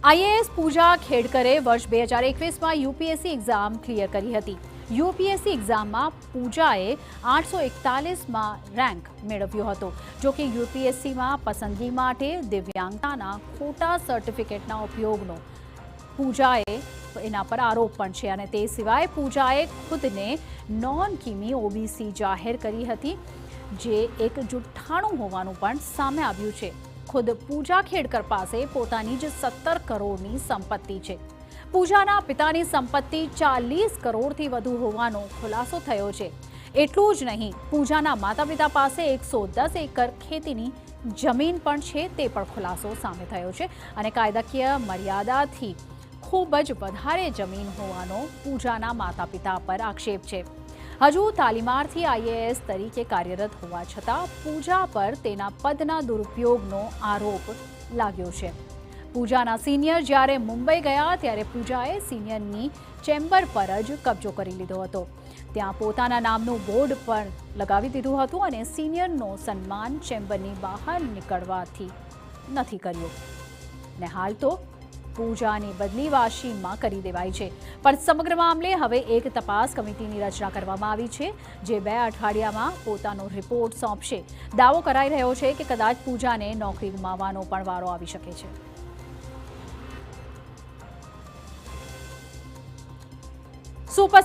IAS પૂજા ખેડકરે વર્ષ 2021માં UPSC exam clear કરી હતી। યુપીએસસી એક્ઝામમાં પૂજાએ 841માં રેન્ક મેળવ્યો હતો। જો કે યુપીએસસીમાં પસંદગી માટે દિવ્યાંગતાના ખોટા સર્ટિફિકેટના ઉપયોગનો પૂજાએ એના પર આરોપ પણ છે અને તે સિવાય પૂજાએ ખુદને નોન કિમી ઓબીસી જાહેર કરી હતી, જે એક જુઠ્ઠાણું હોવાનું પણ સામે આવ્યું છે। ખુદ પૂજા ખેડકર પાસે પોતાની જ 17 કરોડની સંપત્તિ છે। પૂજાના પિતાની સંપત્તિ 40 કરોડથી વધુ હોવાનો ખુલાસો થયો છે। એટલું જ નહીં, પૂજાના માતા પિતા પાસે 110 એકર ખેતીની જમીન પણ છે, તે પણ ખુલાસો સામે થયો છે અને કાયદાકીય મર્યાદાથી ખૂબ જ વધારે જમીન હોવાનો પૂજાના માતા પિતા પર આક્ષેપ છે। હજુ તાલીમાર્થી આઈએએસ તરીકે કાર્યરત હોવા છતાં પૂજા પર તેના પદના દુરુપયોગનો આરોપ લાગ્યો છે। પૂજાના સિનિયર જ્યારે મુંબઈ ગયા ત્યારે પૂજાએ સિનિયરની ચેમ્બર પર જ કબજો કરી લીધો હતો। ત્યાં પોતાના નામનું બોર્ડ પણ લગાવી દીધું હતું અને સિનિયરનો સન્માન ચેમ્બરની બહાર નીકળવાથી નથી કર્યો ને હાલ તો પૂજાની બદલી વાશીમાં કરી દેવાઈ છે। પણ સમગ્ર મામલે હવે એક તપાસ કમિટીની રચના કરવામાં આવી છે, જે 2 અઠવાડિયામાં પોતાનો રિપોર્ટ સોંપશે। દાવો કરાઈ રહ્યો છે કે કદાચ પૂજાને નોકરી ગુમાવવાનો પણ વારો આવી શકે છે। સુપર